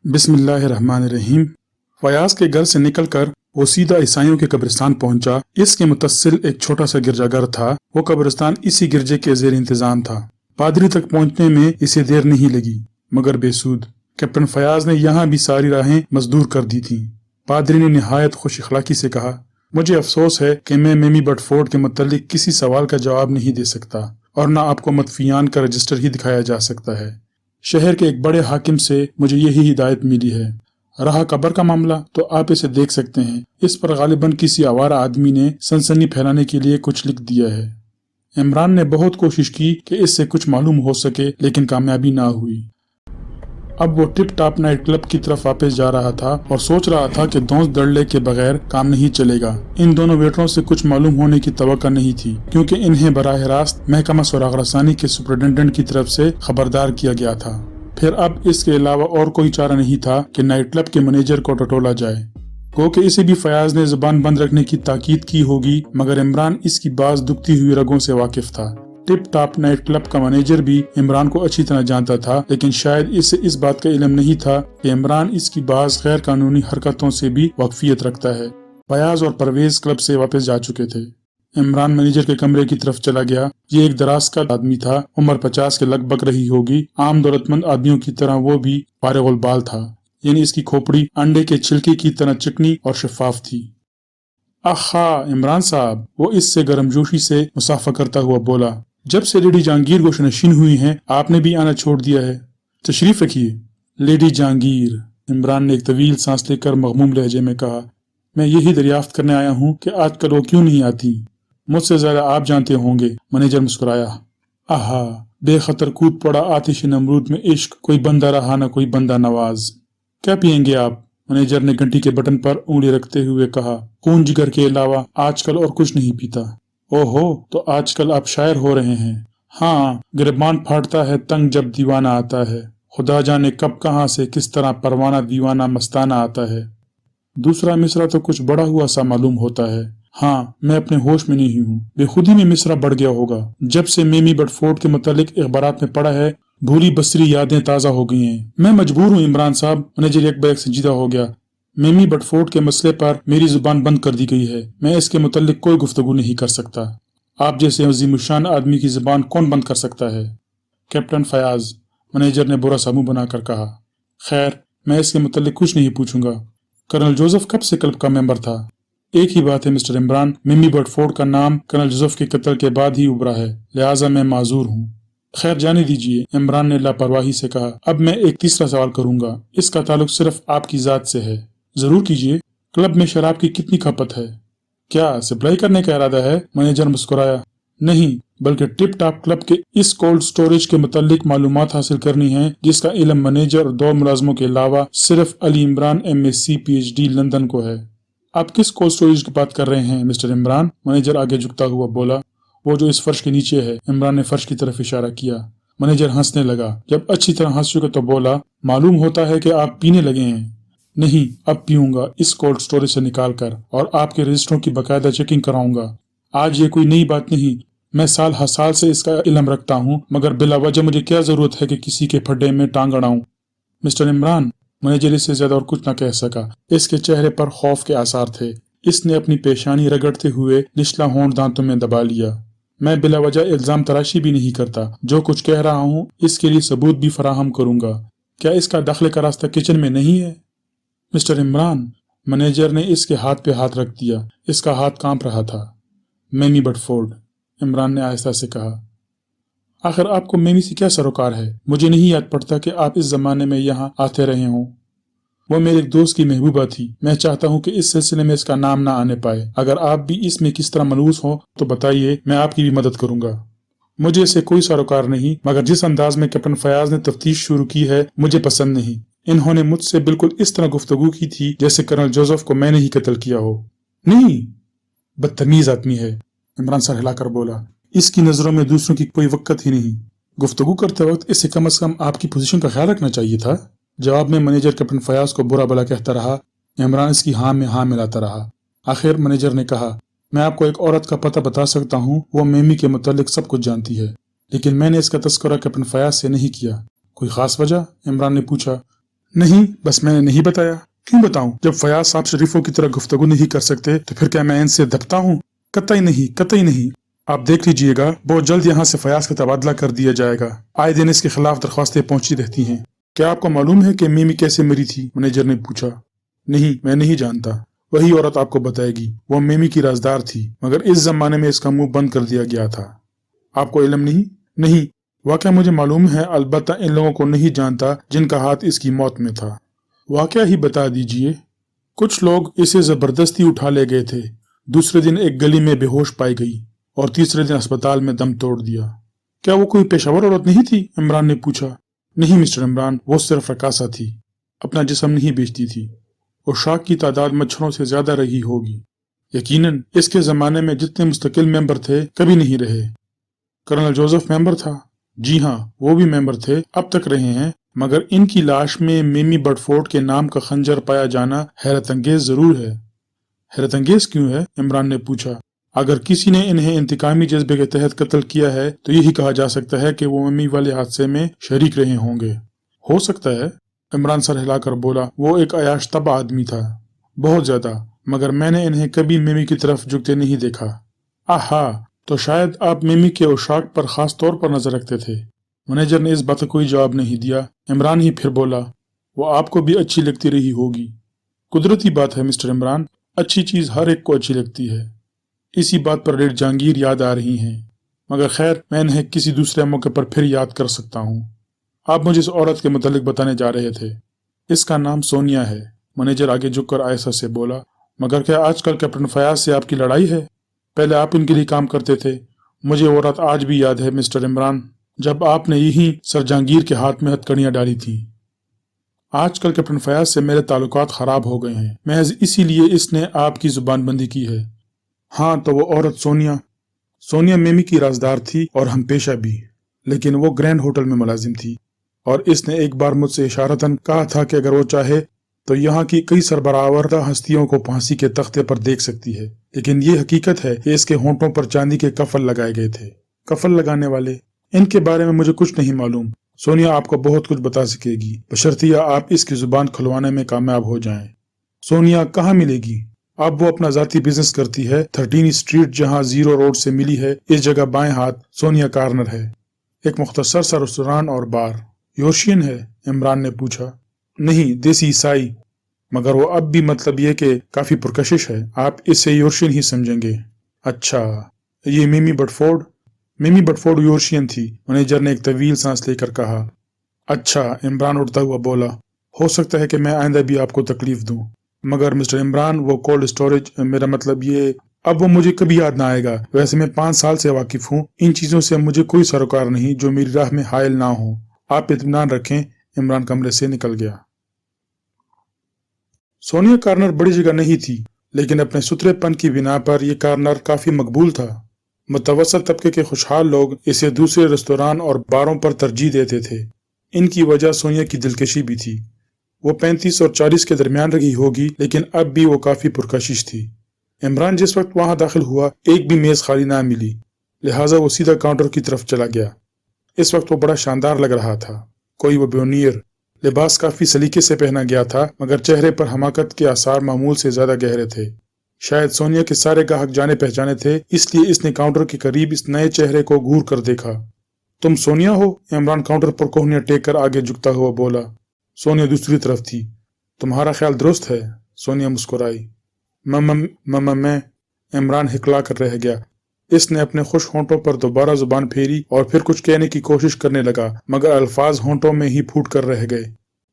बिस्मिल्लाहिर्रहमानिर्रहीम। फयाज के घर से निकलकर वो सीधा ईसाइयों के कब्रिस्तान पहुंचा। इसके मुतस्सिल एक छोटा सा गिरजाघर था। वो कब्रिस्तान इसी गिरजे के ज़ेर इंतजाम था। पादरी तक पहुंचने में इसे देर नहीं लगी, मगर बेसूद। कैप्टन फयाज ने यहाँ भी सारी राहें मजदूर कर दी थीं। पादरी ने निहायत खुश अखलाकी से कहा, मुझे अफसोस है कि मैं मेमी बटफोर्ड के मुतल्लिक किसी सवाल का जवाब नहीं दे सकता, और न आपको मतफियान का रजिस्टर ही दिखाया जा सकता है। शहर के एक बड़े हाकिम से मुझे यही हिदायत मिली है। रहा कब्र का मामला, तो आप इसे देख सकते हैं। इस पर गालिबन किसी आवारा आदमी ने सनसनी फैलाने के लिए कुछ लिख दिया है। इमरान ने बहुत कोशिश की कि इससे कुछ मालूम हो सके, लेकिन कामयाबी ना हुई। अब वो टिप टॉप नाइट क्लब की तरफ वापस जा रहा था और सोच रहा था कि दोस्त दड़ले के बगैर काम नहीं चलेगा। इन दोनों वेटरों से कुछ मालूम होने की तवक्का नहीं थी, क्योंकि इन्हें बराह रास्त महकमा सुराग रसानी के सुपरिटेंडेंट की तरफ से खबरदार किया गया था। फिर अब इसके अलावा और कोई चारा नहीं था कि नाइट क्लब के मैनेजर को टटोला जाए। गो कि इसे भी फयाज ने जुबान बंद रखने की ताकीद की होगी, मगर इमरान इसकी बाज दुखती हुई रगों से वाकिफ था। टिप टॉप नाइट क्लब का मैनेजर भी इमरान को अच्छी तरह जानता था, लेकिन शायद इसे इस बात का इल्म नहीं था कि इमरान इसकी बाज गैर कानूनी हरकतों से भी वाकफियत रखता है। फयाज और परवेज क्लब से वापस जा चुके थे। इमरान मैनेजर के कमरे की तरफ चला गया। ये एक दराज का आदमी था, उम्र 50 के लगभग रही होगी। आम दौलतमंद आदमियों की तरह वो भी फारिगुल बाल था, यानी इसकी खोपड़ी अंडे के छिलके की तरह चिकनी और शफाफ थी। आहा इमरान साहब, वो इससे गर्मजोशी से मुसाफा करता हुआ बोला, जब से लेडी जहांगीर गोशनशीन हुई हैं, आपने भी आना छोड़ दिया है। तशरीफ रखिए। लेडी जहांगीर, इमरान ने एक तवील सांस लेकर मगमूम लहजे में कहा, मैं यही दरियाफ्त करने आया हूँ कि आजकल वो क्यों नहीं आती। मुझसे ज्यादा आप जानते होंगे। मैनेजर मुस्कुराया। आहा, बेखतर कूद पड़ा आतिश नमरूद में इश्क, कोई बंदा रहा न कोई बंदा नवाज। क्या पियेंगे आप? मैनेजर ने घंटी के बटन पर उंगली रखते हुए कहा, खून जिगर के अलावा आजकल और कुछ नहीं पीता। ओहो, तो आजकल आप शायर हो रहे हैं। हाँ, गिरबान फाड़ता है तंग जब दीवाना आता है। खुदा जाने कब कहाँ से किस तरह परवाना दीवाना मस्ताना आता है। दूसरा मिसरा तो कुछ बड़ा हुआ सा मालूम होता है। हाँ, मैं अपने होश में नहीं हूँ। बेखुदी में मिसरा बढ़ गया होगा। जब से मेमी बटफोर्ड के मुतालिक अखबारात में पढ़ा है, भूली बसरी यादें ताज़ा हो गई हैं। मैं मजबूर हूँ इमरान साहब। मैनेजर एक बैग संजीदा हो गया। मेमी बटफोर्ड के मसले पर मेरी जुबान बंद कर दी गई है। मैं इसके मुतालिक कोई गुफ्तगू नहीं कर सकता। आप जैसे अजीमुशान आदमी की जुबान कौन बंद कर सकता है? कैप्टन फयाज, मैनेजर ने बुरा सा मुंह बनाकर कहा। खैर, मैं इसके मुतालिक कुछ नहीं पूछूंगा। कर्नल जोसेफ कब से क्लब का मेंबर था? एक ही बात है मिस्टर इमरान, मिमी बटफोर्ड का नाम कर्नल जोसेफ के कत्ल के बाद ही उभरा है, लिहाजा मैं माजूर हूँ। खैर जाने दीजिए, इमरान ने लापरवाही से कहा। अब मैं एक तीसरा सवाल करूंगा। इसका ताल्लुक सिर्फ आपकी जात से है। जरूर कीजिए। क्लब में शराब की कितनी खपत है? क्या सप्लाई करने का इरादा है? मैनेजर मुस्कुराया। नहीं, बल्कि टिप टॉप क्लब के इस कोल्ड स्टोरेज के मुतालिक मालूमात हासिल करनी है, जिसका इल्म मैनेजर और 2 मुलाजमों के अलावा सिर्फ Ali Imran MSc PhD London को है। आप किस कोल्ड स्टोरेज की बात कर रहे हैं मिस्टर इमरान? मैनेजर आगे झुकता हुआ बोला। वो जो इस फर्श के नीचे है। इमरान ने फर्श की तरफ इशारा किया। मैनेजर हंसने लगा। जब अच्छी तरह हंस चुके तो बोला, मालूम होता है कि आप पीने लगे हैं। नहीं, अब पीऊंगा इस कोल्ड स्टोरेज से निकाल कर, और आपके रजिस्टरों की बाकायदा चेकिंग कराऊंगा। आज ये कोई नई बात नहीं। मैं साल हर साल से इसका इल्म रखता हूँ, मगर बिला वजह मुझे क्या जरूरत है कि किसी के फड्डे में टांग अड़ाऊं। मिस्टर इमरान, मैनेजर इससे ज्यादा और कुछ न कह सका। इसके चेहरे पर खौफ के आसार थे। इसने अपनी पेशानी रगड़ते हुए निचला होंठ दांतों में दबा लिया। मैं बिला वजह इल्जाम तराशी भी नहीं करता। जो कुछ कह रहा हूँ इसके लिए सबूत भी फराहम करूंगा। क्या इसका दाखिले का रास्ता किचन में नहीं है? मिस्टर इमरान, मैनेजर ने इसके हाथ पे हाथ रख दिया। इसका हाथ कांप रहा था। मेमी बटफोर्ड, इमरान ने आहिस्ता से कहा। आखिर आपको मेमी से क्या सरोकार है? मुझे नहीं याद पड़ता कि आप इस जमाने में यहाँ आते रहे हों। वो मेरे एक दोस्त की महबूबा थी। मैं चाहता हूँ कि इस सिलसिले में इसका नाम ना आने पाए। अगर आप भी इसमें किस तरह मलूस हो तो बताइए, मैं आपकी भी मदद करूंगा। मुझे इससे कोई सरोकार नहीं, मगर जिस अंदाज में कैप्टन फयाज ने तफ्तीश शुरू की है, मुझे पसंद नहीं। इन्होंने मुझसे बिल्कुल इस तरह गुफ्तगू की थी जैसे कर्नल जोसेफ को मैंने ही कत्ल किया हो। नहीं, बदतमीज आदमी है, इमरान सर हिलाकर बोला। इसकी नजरों में दूसरों की कोई वक़्त ही नहीं। गुफ्तगू करते वक्त इसे कम से कम आपकी पोजीशन का ख्याल रखना चाहिए था। जवाब में मैनेजर कैप्टन फयाज को बुरा भला कहता रहा। इमरान इसकी हाँ में हाँ मिलाता रहा। आखिर मैनेजर ने कहा, मैं आपको एक औरत का पता बता सकता हूँ। वो मेमी के मुतालिक सब कुछ जानती है, लेकिन मैंने इसका तस्करा कैप्टन फयाज से नहीं किया। कोई खास वजह? इमरान ने पूछा। नहीं, बस मैंने नहीं बताया। क्यों बताऊं? जब फयाज साहब शरीफों की तरह गुफ्तगू नहीं कर सकते तो फिर क्या मैं इनसे दबता हूँ? कतई नहीं, कतई नहीं। आप देख लीजिएगा, बहुत जल्द यहाँ से फयाज का तबादला कर दिया जाएगा। आए दिन इसके खिलाफ दरख्वास्तें पहुंची रहती हैं। क्या आपको मालूम है कि मिमी कैसे मरी थी? मैनेजर ने पूछा। नहीं, मैं नहीं जानता। वही औरत आपको बताएगी। वो मिमी की राजदार थी, मगर इस जमाने में इसका मुंह बंद कर दिया गया था। आपको इल्म नहीं? नहीं, वाकया मुझे मालूम है, अलबत्ता इन लोगों को नहीं जानता जिनका हाथ इसकी मौत में था। वाकया ही बता दीजिए। कुछ लोग इसे जबरदस्ती उठा ले गए थे। दूसरे दिन एक गली में बेहोश पाई गई और तीसरे दिन अस्पताल में दम तोड़ दिया। क्या वो कोई पेशावर औरत नहीं थी? इमरान ने पूछा। नहीं मिस्टर इमरान, वो सिर्फ रकासा थी। अपना जिस्म नहीं बेचती थी। उशाक की तादाद मच्छरों से ज्यादा रही होगी। यकीनन इसके जमाने में जितने मुस्तकिल मेंबर थे कभी नहीं रहे। कर्नल जोसेफ मेंबर था। जी हाँ, वो भी मेंबर थे, अब तक रहे हैं, मगर इनकी लाश में मिमी बडफोर्ड के नाम का खंजर पाया जाना हैरत अंगेज जरूर है। हैरत अंगेज क्यों है? इमरान ने पूछा। अगर किसी ने इन्हें इंतकामी जज्बे के तहत कत्ल किया है तो यही कहा जा सकता है कि वो मिमी वाले हादसे में शरीक रहे होंगे। हो सकता है, इमरान सर हिलाकर बोला। वो एक अयाश तब आदमी था, बहुत ज्यादा, मगर मैंने इन्हें कभी मिमी की तरफ झुकते नहीं देखा। आहा, तो शायद आप मिमी के उशाक पर खास तौर पर नजर रखते थे। मैनेजर ने इस बात का कोई जवाब नहीं दिया। इमरान ही फिर बोला। वो आपको भी अच्छी लगती रही होगी। कुदरती बात है मिस्टर इमरान, अच्छी चीज हर एक को अच्छी लगती है। इसी बात पर रेड जहांगीर याद आ रही हैं, मगर खैर मैं इन्हें किसी दूसरे मौके पर फिर याद कर सकता हूँ। आप मुझे इस औरत के मुतालिक बताने जा रहे थे। इसका नाम सोनिया है। मैनेजर आगे झुककर आयशा से बोला। मगर क्या आजकल कैप्टन फयाज से आपकी लड़ाई है? पहले आप इनके लिए काम करते थे। मुझे वो रात आज भी याद है मिस्टर इमरान, जब आपने यही सर जहांगीर के हाथ में हथकड़ियां डाली थी। आजकल कैप्टन फयाज से मेरे ताल्लुकात खराब हो गए हैं, महज इसीलिए इसने आपकी जुबानबंदी की है। हाँ, तो वो औरत सोनिया। सोनिया मिमी की राजदार थी और हम पेशा भी, लेकिन वो ग्रैंड होटल में मुलाजिम थी और इसने एक बार मुझसे इशारतन कहा था कि अगर वो चाहे तो यहाँ की कई सरबरावरदा हस्तियों को फांसी के तख्ते पर देख सकती है। लेकिन ये हकीकत है कि इसके होंठों पर चांदी के कफल लगाए गए थे। कफल लगाने वाले, इनके बारे में मुझे कुछ नहीं मालूम। सोनिया आपको बहुत कुछ बता सकेगी, बशर्तिया आप इसकी जुबान खुलवाने में कामयाब हो जाएं। सोनिया कहाँ मिलेगी? अब वो अपना जाती बिजनेस करती है। 13 स्ट्रीट जहाँ जीरो रोड से मिली है, इस जगह बाएं हाथ सोनिया कॉर्नर है। एक मुख्तसर सा रेस्टोरेंट और बार। योशियन है? इमरान ने पूछा। नहीं, देसी ईसाई, मगर वो अब भी मतलब ये कि काफी पुरकशिश है। आप इसे योशियन ही समझेंगे। अच्छा, ये मिमी बडफोर्ड? मिमी बडफोर्ड योशियन थी, मैनेजर ने एक तवील सांस लेकर कहा। अच्छा, इमरान उठता हुआ बोला। हो सकता है कि मैं आइंदा भी आपको तकलीफ दूं, मगर मिस्टर इमरान, वो कोल्ड स्टोरेज, मेरा मतलब ये, अब वो मुझे कभी याद ना आएगा। वैसे मैं 5 साल से वाकिफ हूँ। इन चीजों से मुझे कोई सरोकार नहीं जो मेरी राह में हायल ना हो। आप इत्मीनान रखें। इमरान कमरे से निकल गया। सोनिया कॉर्नर बड़ी जगह नहीं थी, लेकिन अपने सुथरेपन की बिना पर यह कॉर्नर काफी मकबूल था। मुतवसत तबके के खुशहाल लोग इसे दूसरे रेस्तोरां और बारों पर तरजीह देते थे। इनकी वजह सोनिया की दिलकशी भी थी। वो 35 और 40 के दरमियान रही होगी, लेकिन अब भी वो काफी पुरकशिश थी। इमरान जिस वक्त वहां दाखिल हुआ, एक भी मेज खाली ना मिली, लिहाजा वो सीधा काउंटर की तरफ चला गया। इस वक्त वो बड़ा शानदार लग रहा था। कोई वो ब्योनियर। लिबास काफी सलीके से पहना गया था, मगर चेहरे पर हमाकत के आसार मामूल से ज्यादा गहरे थे। शायद सोनिया के सारे ग्राहक जाने पहचाने थे, इसलिए इसने काउंटर के करीब इस नए चेहरे को घूर कर देखा। तुम सोनिया हो? इमरान काउंटर पर कोहनियां टेक कर आगे झुकता हुआ बोला। सोनिया दूसरी तरफ थी। तुम्हारा ख्याल दुरुस्त है। सोनिया मुस्कुराई। मैं इमरान हिकला कर रह गया। इसने अपने खुश होंठों पर दोबारा जुबान फेरी और फिर कुछ कहने की कोशिश करने लगा, मगर अल्फाज होंठों में ही फूट कर रह गए।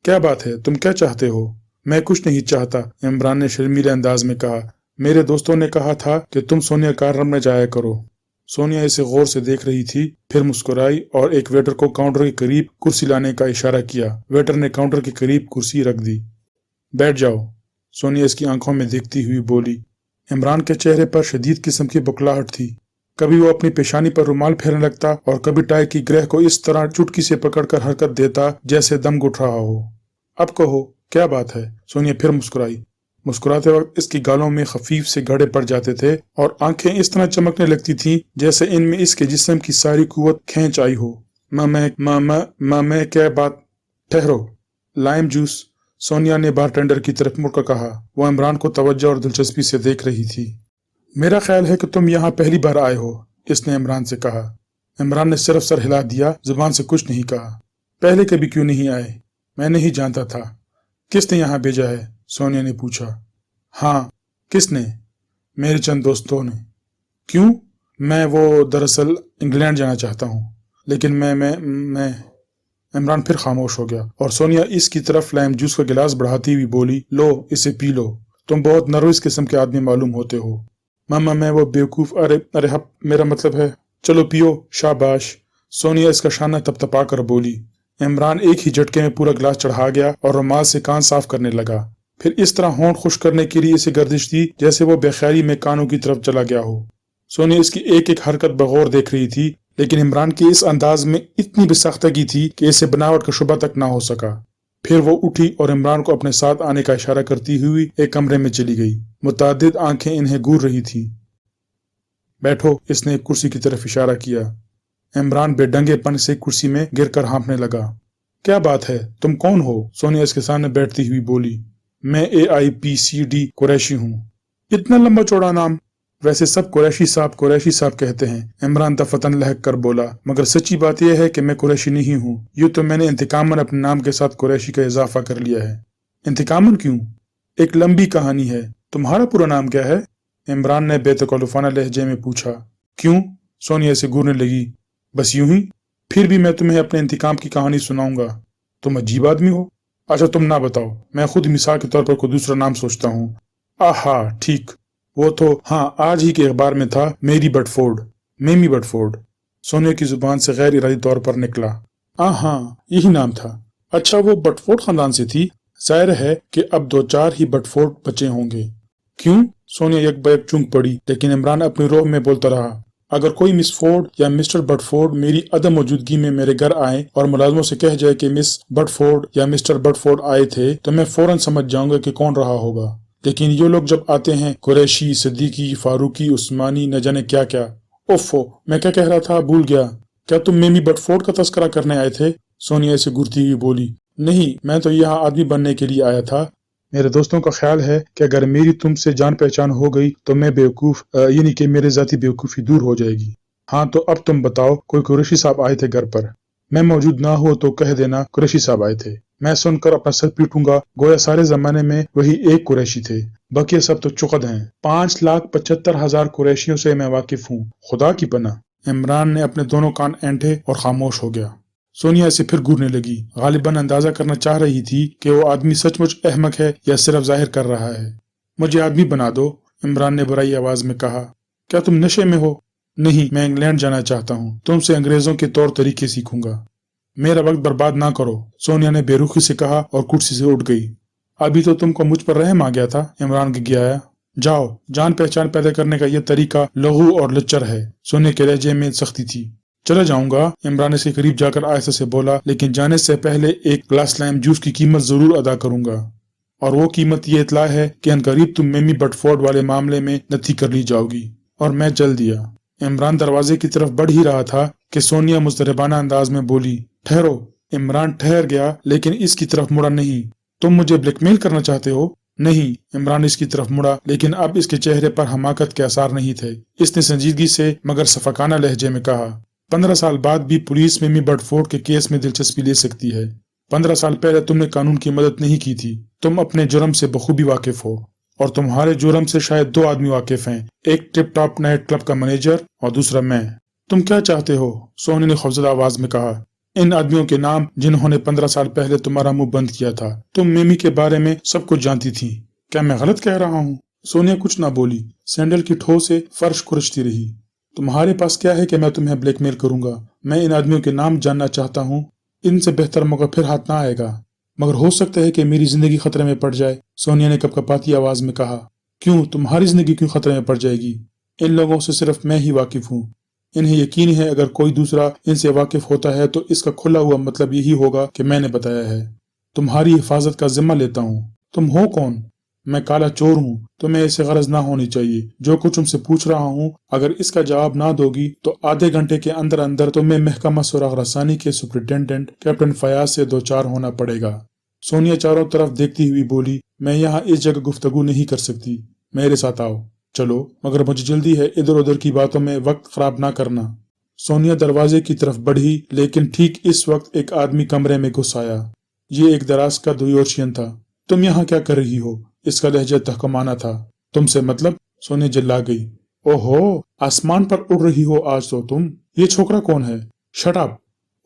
क्या बात है, तुम क्या चाहते हो? मैं कुछ नहीं चाहता, इमरान ने शर्मीले अंदाज में कहा। मेरे दोस्तों ने कहा था कि तुम सोनिया कॉर्नर में जाया करो। सोनिया इसे गौर से देख रही थी, फिर मुस्कुराई और एक वेटर को काउंटर के करीब कुर्सी लाने का इशारा किया। वेटर ने काउंटर के करीब कुर्सी रख दी। बैठ जाओ, सोनिया इसकी आंखों में देखती हुई बोली। इमरान के चेहरे पर शदीद किस्म की बुखलाहट थी। कभी वो अपनी पेशानी पर रुमाल फेरने लगता और कभी टाई की ग्रह को इस तरह चुटकी से पकड़कर हरकत देता जैसे दम घुट रहा हो। अब कहो, क्या बात है? सोनिया फिर मुस्कुराई। मुस्कुराते वक्त इसकी गालों में खफीफ से गड़े पड़ जाते थे और आंखें इस तरह चमकने लगती थीं जैसे इनमें इसके जिस्म की सारी कुव्वत खींच आई हो। मैं क्या बात? ठहरो, लाइम जूस। सोनिया ने बारटेंडर की तरफ मुड़कर कहा। वो इमरान को तवज्जो और दिलचस्पी से देख रही थी। मेरा ख्याल है कि तुम यहाँ पहली बार आए हो, इसने इमरान से कहा। इमरान ने सिर्फ सर हिला दिया, जुबान से कुछ नहीं कहा। पहले कभी क्यों नहीं आए? मैं नहीं जानता था। किसने यहाँ भेजा है? सोनिया ने पूछा। हाँ, किसने? मेरे चंद दोस्तों ने। क्यों? वो दरअसल इंग्लैंड जाना चाहता हूँ। लेकिन मैं इमरान फिर खामोश हो गया और सोनिया इसकी तरफ लाइम जूस का गिलास बढ़ाती हुई बोली, लो इसे पी लो, तुम बहुत नर्वस किस्म के आदमी मालूम होते हो। मामा मैं वो बेवकूफ, अरे हप, मेरा मतलब है। चलो पियो, शाबाश। सोनिया इसका शाना तपतपा कर बोली। इमरान एक ही झटके में पूरा गिलास चढ़ा गया और रुमाल से कान साफ करने लगा। फिर इस तरह होंठ खुश करने के लिए इसे गर्दिश दी जैसे वो बेख्याली में कानों की तरफ चला गया हो। सोनिया इसकी एक एक हरकत बगौर देख रही थी, लेकिन इमरान के इस अंदाज में इतनी बेसाख्तगी थी कि इसे बनावट का शुबा तक ना हो सका। फिर वो उठी और इमरान को अपने साथ आने का इशारा करती हुई एक कमरे में चली गई। मुतादिद आंखें इन्हें घूर रही थी। बैठो, इसने एक कुर्सी की तरफ इशारा किया। इमरान बेडंगेपन से कुर्सी में गिरकर हाँफने लगा। क्या बात है, तुम कौन हो? सोनिया इसके सामने बैठती हुई बोली। मैं AIPCD कुरैशी हूँ। इतना लंबा चौड़ा नाम। वैसे सब कुरैशी साहब कहते हैं, इमरान दफतन लहक कर बोला, मगर सच्ची बात यह है कि मैं कुरैशी नहीं हूँ। यूँ तो मैंने इंतकामन अपने नाम के साथ कुरैशी का इजाफा कर लिया है। इंतकामन क्यों? एक लंबी कहानी है। तुम्हारा पूरा नाम क्या है? इमरान ने बेतकल्लुफाना लहजे में पूछा। क्यों? सोनिया से घूरने लगी। बस यूं ही। फिर भी मैं तुम्हें अपने इंतकाम की कहानी सुनाऊंगा। तुम अजीब आदमी हो। अच्छा तुम ना बताओ, मैं खुद मिसाल के तौर पर कोई दूसरा नाम सोचता हूँ। आहा, ठीक, वो तो हाँ, आज ही के अखबार में था, मेमी बटफोर्ड। सोनिया की जुबान से गैर इरादी तौर पर निकला। हाँ, यही नाम था। अच्छा, वो बटफोर्ड खानदान से थी। जाहिर है कि अब 2-4 ही बटफोर्ड बचे होंगे। क्यों? सोनिया यकबयक चूक पड़ी, लेकिन इमरान अपनी रोह में बोलता रहा। अगर कोई मिस फोर्ड या मिस्टर बटफोर्ड मेरी अदम मौजूदगी में मेरे घर आए और मुलाजमों से कह जाए कि मिस बटफोर्ड या मिस्टर बटफोर्ड आए थे, तो मैं फौरन समझ जाऊंगा कि कौन रहा होगा। लेकिन ये लोग जब आते हैं, कुरैशी, सिद्दीकी, फारूकी, उस्मानी, न जाने क्या क्या। ओफो, मैं क्या कह रहा था, भूल गया। क्या तुम मेमी बटफोर्ड का तस्करा करने आए थे? सोनिया से घूरती हुई बोली। नहीं, मैं तो यहाँ आदमी बनने के लिए आया था। मेरे दोस्तों का ख्याल है कि अगर मेरी तुमसे जान पहचान हो गई तो मैं बेवकूफ, यानी कि मेरे जाती बेवकूफी दूर हो जाएगी। हाँ, तो अब तुम बताओ, कोई कुरैशी साहब आए थे घर पर? मैं मौजूद ना हो तो कह देना कुरैशी साहब आए थे। मैं सुनकर अपना सर पीटूंगा, गोया सारे जमाने में वही एक कुरैशी थे, बाकी सब तो चुकद हैं। 5,75,000 कुरैशियों से मैं वाकिफ हूँ, खुदा की पनाह। इमरान ने अपने दोनों कान ऐंठे और खामोश हो गया। सोनिया से फिर घूरने लगी। गालिबन अंदाजा करना चाह रही थी कि वो आदमी सचमुच अहमक है या सिर्फ जाहिर कर रहा है। मुझे आदमी बना दो, इमरान ने बुराई आवाज में कहा। क्या तुम नशे में हो? नहीं, मैं इंग्लैंड जाना चाहता हूँ। तुमसे अंग्रेजों के तौर तरीके सीखूंगा। मेरा वक्त बर्बाद ना करो, सोनिया ने बेरुखी से कहा और कुर्सी से उठ गई। अभी तो तुमको मुझ पर रहम आ गया था, इमरान गिड़गिड़ाया। जाओ, जान पहचान पैदा करने का यह तरीका लघु और लच्चर है। सोनिया के लहजे में सख्ती थी। चला जाऊंगा, इमरान इसके करीब जाकर आहिस्ता से बोला, लेकिन जाने से पहले एक ग्लास लाइम जूस की कीमत जरूर अदा करूंगा। और वो कीमत ये इतला है कि अनकरीब तुम मेमी बटफोर्ड वाले मामले में नत्थी कर ली जाओगी। और मैं चल दिया। इमरान दरवाजे की तरफ बढ़ ही रहा था कि सोनिया मुस्तरबाना अंदाज में बोली, ठहरो। इमरान ठहर गया, लेकिन इसकी तरफ मुड़ा नहीं। तुम मुझे ब्लैकमेल करना चाहते हो? नहीं, इमरान इसकी तरफ मुड़ा, लेकिन अब इसके चेहरे पर हमाकत के आसार नहीं थे। इसने संजीदगी से मगर सफाकाना लहजे में कहा, 15 साल बाद भी पुलिस मेमी बटफोर्ड के केस में दिलचस्पी ले सकती है। 15 साल पहले तुमने कानून की मदद नहीं की थी। तुम अपने जुर्म से बखूबी वाकिफ हो, और तुम्हारे जुर्म से शायद 2 आदमी वाकिफ हैं, एक टिप टॉप नाइट क्लब का मैनेजर और दूसरा मैं। तुम क्या चाहते हो? सोनी ने खौफजदा आवाज में कहा। इन आदमियों के नाम जिन्होंने 15 साल पहले तुम्हारा मुंह बंद किया था। तुम मेमी के बारे में सब कुछ जानती थी। क्या मैं गलत कह रहा हूँ? सोनिया कुछ ना बोली, सैंडल की ठो से फर्श खुरचती रही। तुम्हारे पास क्या है कि मैं तुम्हें ब्लैकमेल करूंगा? मैं इन आदमियों के नाम जानना चाहता हूँ। इनसे बेहतर मौका फिर हाथ ना आएगा, मगर हो सकता है कि मेरी जिंदगी खतरे में पड़ जाए। सोनिया ने कपकपाती आवाज में कहा। क्यों? तुम्हारी जिंदगी क्यों खतरे में पड़ जाएगी? इन लोगों से सिर्फ मैं ही वाकिफ हूँ। इन्हें यकीन है अगर कोई दूसरा इनसे वाकिफ होता है तो इसका खुला हुआ मतलब यही होगा कि मैंने बताया है। तुम्हारी हिफाजत का जिम्मा लेता हूँ। तुम हो कौन? मैं काला चोर हूँ, तुम्हें इसे गरज ना होनी चाहिए। जो कुछ तुमसे पूछ रहा हूँ, अगर इसका जवाब ना दोगी तो आधे घंटे के अंदर अंदर तुम्हें महकमा सुराग रसानी के सुपरिटेंडेंट कैप्टन फयाज से 2-4 होना पड़ेगा। सोनिया चारों तरफ देखती हुई बोली, मैं यहाँ इस जगह गुफ्तगू नहीं कर सकती, मेरे साथ आओ। चलो, मगर मुझे जल्दी है, इधर उधर की बातों में वक्त खराब ना करना। सोनिया दरवाजे की तरफ बढ़ी, लेकिन ठीक इस वक्त एक आदमी कमरे में घुस आया। ये एक दराज का यूरोशियन था। तुम यहाँ क्या कर रही हो? इसका लहजा तहकमाना था। तुमसे मतलब? सोनिया चिल्ला गई। ओहो, आसमान पर उड़ रही हो आज तो तुम। ये छोकरा कौन है? Shut up.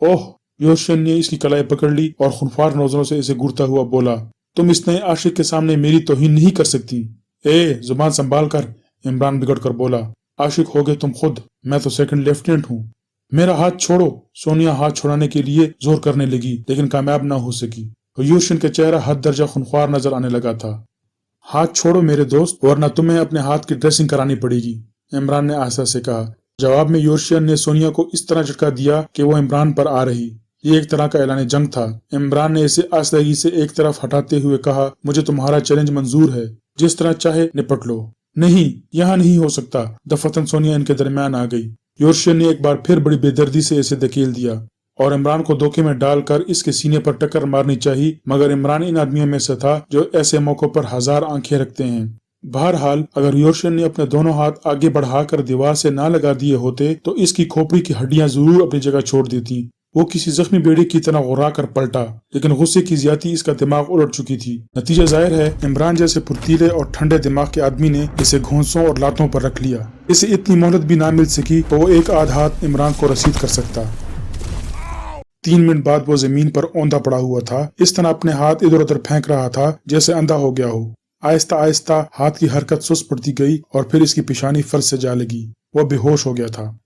ओह, यूरोशियन ने इसकी कलाई पकड़ ली और खुनखार नजरों से इसे घूरता हुआ बोला, तुम इस नए आशिक के सामने मेरी तौहीन नहीं कर सकती। जुबान संभाल कर, इमरान बिगड़ कर बोला। आशिक हो गए तुम खुद, मैं तो सेकंड लेफ्टिनेंट हूँ। मेरा हाथ छोड़ो। सोनिया हाथ छुड़ाने के लिए जोर करने लगी, लेकिन कामयाब न हो सकी। यूरोशियन का चेहरा हद दर्जा खुनख्वार नजर आने लगा था। हाथ छोड़ो मेरे दोस्त, वरना तुम्हें अपने हाथ की ड्रेसिंग करानी पड़ेगी, इमरान ने आहिस्ता से कहा। जवाब में यूरोशियन ने सोनिया को इस तरह झटका दिया कि वो इमरान पर आ रही। ये एक तरह का ऐलान जंग था। इमरान ने इसे आस्तगी से एक तरफ हटाते हुए कहा, मुझे तुम्हारा चैलेंज मंजूर है, जिस तरह चाहे निपट लो। नहीं, यहाँ नहीं हो सकता। दफतन सोनिया इनके दरमियान आ गई। यूरोशियन ने एक बार फिर बड़ी बेदर्दी से इसे धकेल दिया और इमरान को धोखे में डालकर इसके सीने पर टक्कर मारनी चाहिए, मगर इमरान इन आदमियों में से था जो ऐसे मौकों पर हजार आंखें रखते हैं। बहरहाल, अगर यूरोशियन ने अपने दोनों हाथ आगे बढ़ाकर दीवार से ना लगा दिए होते तो इसकी खोपड़ी की हड्डियां जरूर अपनी जगह छोड़ देती। वो किसी जख्मी बेड़ी की तरह गुर्रा कर पलटा, लेकिन गुस्से की ज्यादती इसका दिमाग उलट चुकी थी। नतीजा जाहिर है, इमरान जैसे फुर्तीले और ठंडे दिमाग के आदमी ने इसे घोंसों और लातों पर रख लिया। इसे इतनी मोहलत भी ना मिल सकी तो वो एक आध हाथ इमरान को रसीद कर सकता। 3 मिनट बाद वो जमीन पर औंधा पड़ा हुआ था, इस तरह अपने हाथ इधर उधर फेंक रहा था जैसे अंधा हो गया हो। आहिस्ता आहिस्ता हाथ की हरकत सुस्त पड़ती गई और फिर इसकी पेशानी फर्श से जा लगी। वो बेहोश हो गया था।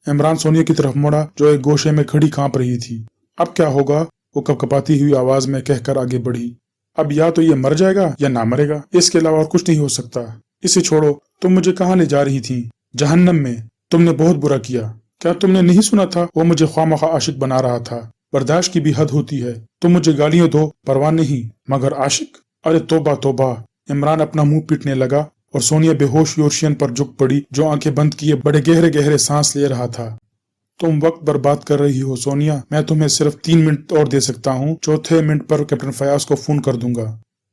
इमरान सोनिया की तरफ मुड़ा, जो एक गोशे में खड़ी कांप रही थी। अब क्या होगा? वो कपकपाती हुई आवाज में कहकर आगे बढ़ी। अब या तो ये मर जाएगा या ना मरेगा, इसके अलावा और कुछ नहीं हो सकता। इसे छोड़ो। तुम मुझे कहाँ ले जा रही थी? जहन्नम में। तुमने बहुत बुरा किया। क्या तुमने नहीं सुना था? वो मुझे ख्वामखा आशिक बना रहा था। बर्दाश्त की भी हद होती है। तुम मुझे गालियां दो, परवाह नहीं, मगर आशिक? अरे तोबा तोबा। इमरान अपना मुंह पीटने लगा और सोनिया बेहोश यूरोशियन पर झुक पड़ी, जो आंखें बंद किए बड़े गहरे गहरे सांस ले रहा था। तुम वक्त बर्बाद कर रही हो सोनिया। मैं तुम्हें सिर्फ 3 मिनट और दे सकता हूँ। चौथे मिनट पर कैप्टन फयाज को फोन कर दूंगा।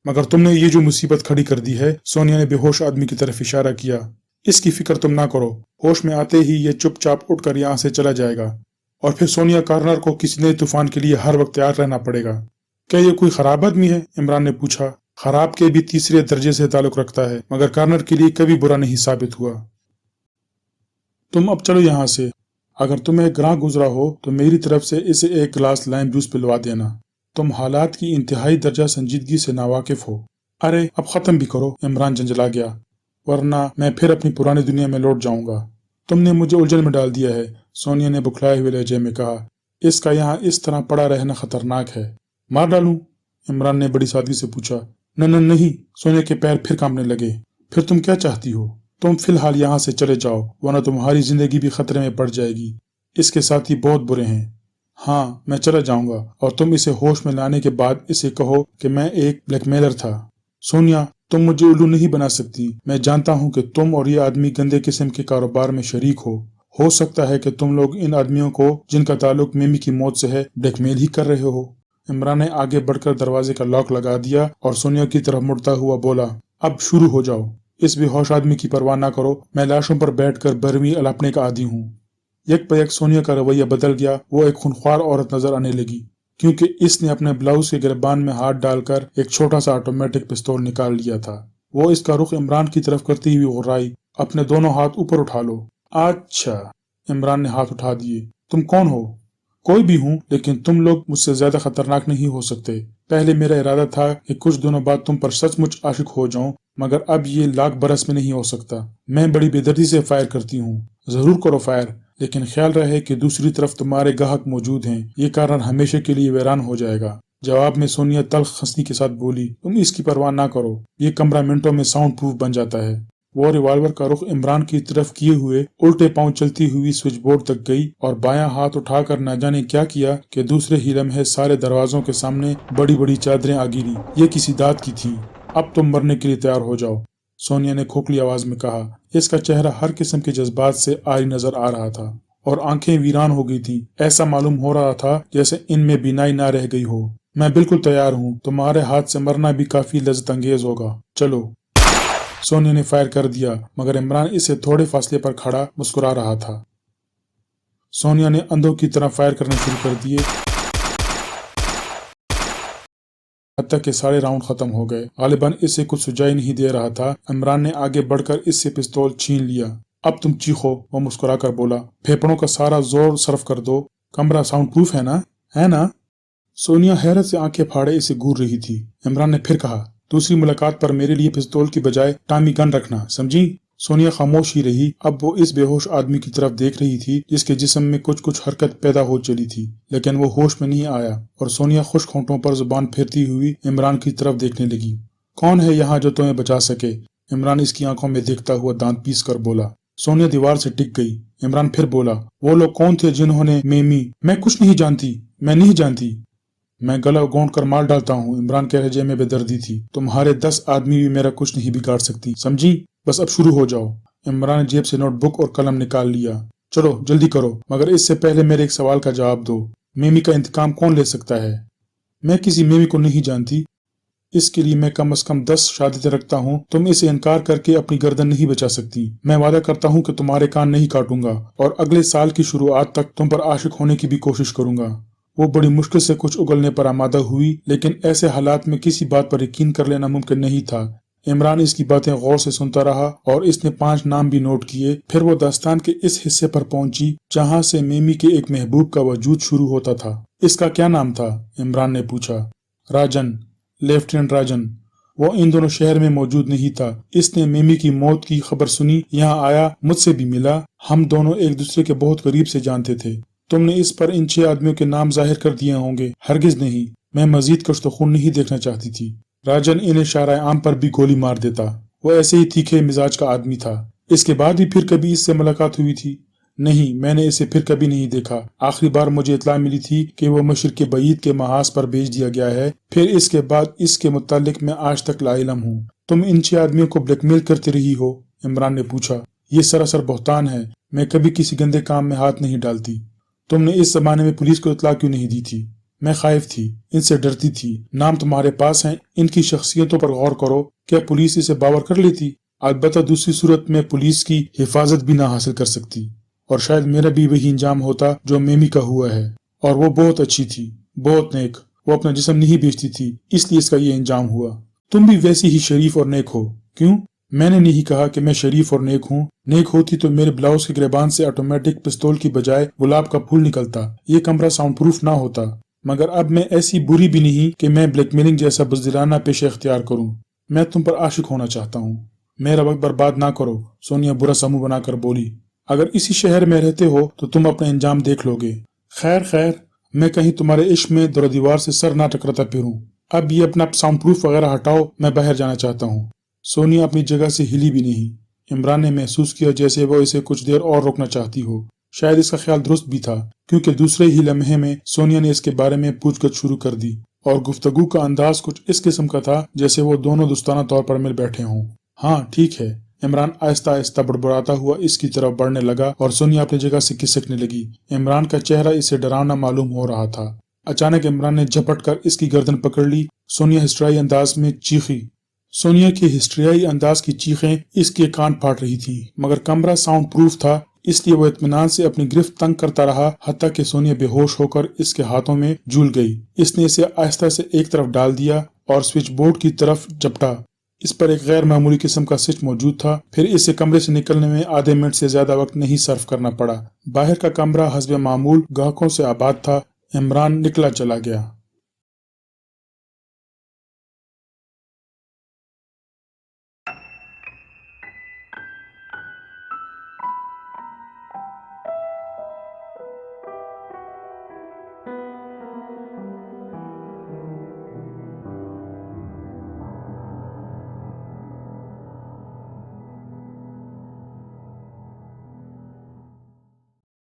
मगर तुमने ये जो मुसीबत खड़ी कर दी है, सोनिया ने बेहोश आदमी की तरफ इशारा किया, इसकी फिक्र तुम ना करो। होश में आते ही ये चुपचाप उठकर यहाँ से चला जाएगा और फिर सोनिया कार्नर को किसी नए तूफान के लिए हर वक्त तैयार रहना पड़ेगा। क्या ये कोई खराब आदमी है? इमरान ने पूछा। खराब के भी तीसरे दर्जे से ताल्लुक रखता है, मगर कार्नर के लिए कभी बुरा नहीं साबित हुआ। तुम अब चलो यहाँ से। अगर तुम्हें ग्राह गुजरा हो तो मेरी तरफ से इसे एक गिलास लाइम जूस पिलवा देना। तुम हालात की इंतहाई दर्जा संजीदगी से नावाकिफ हो। अरे अब खत्म भी करो, इमरान झंझला गया, वरना मैं फिर अपनी पुरानी दुनिया में लौट जाऊंगा। तुमने मुझे उलझन में डाल दिया है, सोनिया ने बुखलाए हुए लहजे में कहा। इसका यहाँ इस तरह पड़ा रहना खतरनाक है। मार डालूं? इमरान ने बड़ी सादगी से पूछा। न नहीं। सोनिया के पैर फिर कांपने लगे। फिर तुम क्या चाहती हो? तुम फिलहाल यहाँ से चले जाओ, वरना तुम्हारी जिंदगी भी खतरे में पड़ जाएगी। इसके साथी बहुत बुरे हैं। हाँ, मैं चला जाऊंगा और तुम इसे होश में लाने के बाद इसे कहो कि मैं एक ब्लैकमेलर था। सोनिया, तुम मुझे उल्लू नहीं बना सकती। मैं जानता हूँ कि तुम और ये आदमी गंदे किस्म के कारोबार में शरीक हो सकता है कि तुम लोग इन आदमियों को, जिनका ताल्लुक मिमी की मौत से है, ब्लैकमेल ही कर रहे हो। इमरान ने आगे बढ़कर दरवाजे का लॉक लगा दिया और सोनिया की तरफ मुड़ता हुआ बोला, अब शुरू हो जाओ। इस बेहोश आदमी की परवाह ना करो। मैं लाशों पर बैठकर बरमी अलापने का आदी हूँ। एक पर एक सोनिया का रवैया बदल गया। वो एक खुनख्वार औरत नजर आने लगी, क्योंकि इसने अपने ब्लाउज के गिरबान में हाथ डालकर एक छोटा सा ऑटोमेटिक पिस्तौल निकाल लिया था। वो इसका रुख इमरान की तरफ करती हुई गुर्राई, अपने दोनों हाथ ऊपर उठा लो। अच्छा। इमरान ने हाथ उठा दिए। तुम कौन हो? कोई भी हूँ, लेकिन तुम लोग मुझसे ज्यादा खतरनाक नहीं हो सकते। पहले मेरा इरादा था कि कुछ दिनों बाद तुम पर सचमुच आशिक हो जाऊं, मगर अब ये लाख बरस में नहीं हो सकता। मैं बड़ी बेदर्दी से फायर करती हूँ। जरूर करो फायर, लेकिन ख्याल रहे कि दूसरी तरफ तुम्हारे गाहक मौजूद हैं। ये कारण हमेशा के लिए वीरान हो जाएगा। जवाब में सोनिया तल्ख हंसी के साथ बोली, तुम इसकी परवाह ना करो। ये कमरा मिनटों में साउंड प्रूफ बन जाता है। वो रिवॉल्वर का रुख इमरान की तरफ किए हुए उल्टे पांव चलती हुई स्विच बोर्ड तक गई और बायां हाथ उठाकर न जाने क्या किया कि दूसरे ही लम्हे सारे दरवाजों के सामने बड़ी बड़ी चादरें आ गिरी। ये किसी दाद की थी। अब तुम मरने के लिए तैयार हो जाओ, सोनिया ने खोखली आवाज में कहा। इसका चेहरा हर किस्म के जज्बात से आरी नजर आ रहा था और आंखें वीरान हो गई थी। ऐसा मालूम हो रहा था जैसे इनमें बीनाई ना रह गई हो। मैं बिल्कुल तैयार हूँ, तुम्हारे हाथ से मरना भी काफी लज्जत अंगेज होगा, चलो। सोनिया ने फायर कर दिया, मगर इमरान इससे थोड़े फासले पर खड़ा मुस्कुरा रहा था। सोनिया ने अंधों की तरह फायर करने शुरू कर दिए, हत्या के सारे राउंड खत्म हो गए। गालिबन इससे कुछ सुझाई नहीं दे रहा था। इमरान ने आगे बढ़कर इससे पिस्तौल छीन लिया। अब तुम चीखो, वो मुस्कुरा कर बोला। फेफड़ों का सारा जोर सर्फ कर दो। कमरा साउंड प्रूफ है ना? है ना? सोनिया हैरत से आंखें फाड़े इसे घूर रही थी। इमरान ने फिर कहा, दूसरी मुलाकात पर मेरे लिए पिस्तौल की बजाय टामी गन रखना, समझी? सोनिया खामोश ही रही। अब वो इस बेहोश आदमी की तरफ देख रही थी जिसके जिस्म में कुछ कुछ हरकत पैदा हो चली थी, लेकिन वो होश में नहीं आया और सोनिया खुश्क होंठों पर जुबान फेरती हुई इमरान की तरफ देखने लगी। कौन है यहाँ जो तुम्हें बचा सके? इमरान इसकी आंखों में देखता हुआ दांत पीस कर बोला। सोनिया दीवार से टिक गई। इमरान फिर बोला, वो लोग कौन थे जिन्होंने मेमी? मैं कुछ नहीं जानती, मैं नहीं जानती। मैं गला घोंट कर मार डालता हूँ। इमरान के लहजे में बेदर्दी थी। तुम्हारे 10 आदमी भी मेरा कुछ नहीं बिगाड़ सकती, समझी? बस अब शुरू हो जाओ। इमरान ने जेब से नोटबुक और कलम निकाल लिया। चलो जल्दी करो, मगर इससे पहले मेरे एक सवाल का जवाब दो। मेमी का इंतकाम कौन ले सकता है? मैं किसी मेमी को नहीं जानती। इसके लिए मैं कम से कम 10 शादतें रखता हूँ। तुम इसे इनकार करके अपनी गर्दन नहीं बचा सकती। मैं वादा करता हूँ कि तुम्हारे कान नहीं काटूंगा और अगले साल की शुरुआत तक तुम पर आशिक होने की भी कोशिश करूंगा। वो बड़ी मुश्किल से कुछ उगलने पर आमादा हुई, लेकिन ऐसे हालात में किसी बात पर यकीन कर लेना मुमकिन नहीं था। इमरान इसकी बातें गौर से सुनता रहा और इसने 5 नाम भी नोट किए। फिर वो दास्तान के इस हिस्से पर पहुंची जहां से मेमी के एक महबूब का वजूद शुरू होता था। इसका क्या नाम था? इमरान ने पूछा। राजन, लेफ्टिनेंट राजन। वो इन दोनों शहर में मौजूद नहीं था। इसने मेमी की मौत की खबर सुनी, यहाँ आया, मुझसे भी मिला। हम दोनों एक दूसरे के बहुत करीब से जानते थे। तुमने इस पर इन 6 आदमियों के नाम जाहिर कर दिए होंगे। हरगिज नहीं, मैं मजीद कश्त खून नहीं देखना चाहती थी। राजन इन इशारा आम पर भी गोली मार देता। वो ऐसे ही तीखे मिजाज का आदमी था। इसके बाद भी फिर कभी इससे मुलाकात हुई थी? नहीं, मैंने इसे फिर कभी नहीं देखा। आखिरी बार मुझे इत्तला मिली थी कि वो मशरिक बईद के महाज पर भेज दिया गया है। फिर इसके बाद इसके मुतालिक मैं आज तक लाइलम हूँ। तुम इन 6 आदमियों को ब्लैकमेल करती रही हो? इमरान ने पूछा। ये सरासर बहतान है। मैं कभी किसी गंदे काम में हाथ नहीं डालती। तुमने इस जमाने में पुलिस को इत्तला क्यों नहीं दी थी? मैं खाइफ थी, इनसे डरती थी। नाम तुम्हारे पास हैं, इनकी शख्सियतों पर गौर करो। क्या पुलिस इसे बावर कर लेती? अलबत्ता दूसरी सूरत में पुलिस की हिफाजत भी ना हासिल कर सकती और शायद मेरा भी वही इंजाम होता जो मेमी का हुआ है। और वो बहुत अच्छी थी, बहुत नेक। वो अपना जिस्म नहीं बेचती थी, इसलिए इसका ये इंजाम हुआ। तुम भी वैसी ही शरीफ और नेक हो। क्यों? मैंने नहीं कहा कि मैं शरीफ और नेक हूँ। नेक होती तो मेरे ब्लाउज के गिरबान से ऑटोमेटिक पिस्तौल की बजाय गुलाब का फूल निकलता। ये कमरा साउंड प्रूफ ना होता। मगर अब मैं ऐसी बुरी भी नहीं कि मैं ब्लैकमेलिंग जैसा बुज़दिलाना पेशा इख्तियार करूँ। मैं तुम पर आशिक होना चाहता हूँ। मेरा वक्त बर्बाद ना करो, सोनिया बुरा समूह बनाकर बोली। अगर इसी शहर में रहते हो तो तुम अपना इंजाम देख लोगे। खैर खैर, मैं कहीं तुम्हारे इश्क में दर दीवार से सर ना टकराता फिरूं। अब ये अपना साउंड प्रूफ वगैरह हटाओ, मैं बाहर जाना चाहता हूँ। सोनिया अपनी जगह से हिली भी नहीं। इमरान ने महसूस किया जैसे वो इसे कुछ देर और रोकना चाहती हो। शायद इसका ख्याल दुरुस्त भी था, क्योंकि दूसरे ही लम्हे में सोनिया ने इसके बारे में पूछगछ शुरू कर दी और गुफ्तगू का अंदाज कुछ इस किस्म का था जैसे वो दोनों दोस्ताना तौर पर मिल बैठे हों। हाँ ठीक है। इमरान आहिस्ता आहिस्ता बड़बड़ाता हुआ इसकी तरफ बढ़ने लगा और सोनिया अपनी जगह से खिसकने लगी। इमरान का चेहरा इसे डरावना मालूम हो रहा था। अचानक इमरान ने झपट कर इसकी गर्दन पकड़ ली। सोनिया हिस्ट्रियाई अंदाज में चीखी। सोनिया की हिस्ट्रियाई अंदाज की चीखें इसके कान फाड़ रही थी, मगर कमरा साउंड प्रूफ था, इसलिए वो इत्मीनान से अपनी गिरफ्त तंग करता रहा, हत्ता कि सोनिया बेहोश होकर इसके हाथों में झूल गई। इसने इसे आहिस्ता से एक तरफ डाल दिया और स्विच बोर्ड की तरफ झपटा। इस पर एक गैर मामूली किस्म का स्विच मौजूद था। फिर इसे कमरे से निकलने में आधे मिनट से ज्यादा वक्त नहीं सर्फ करना पड़ा। बाहर का कमरा हस्बे मामूल ग्राहकों से आबाद था। इमरान निकला चला गया।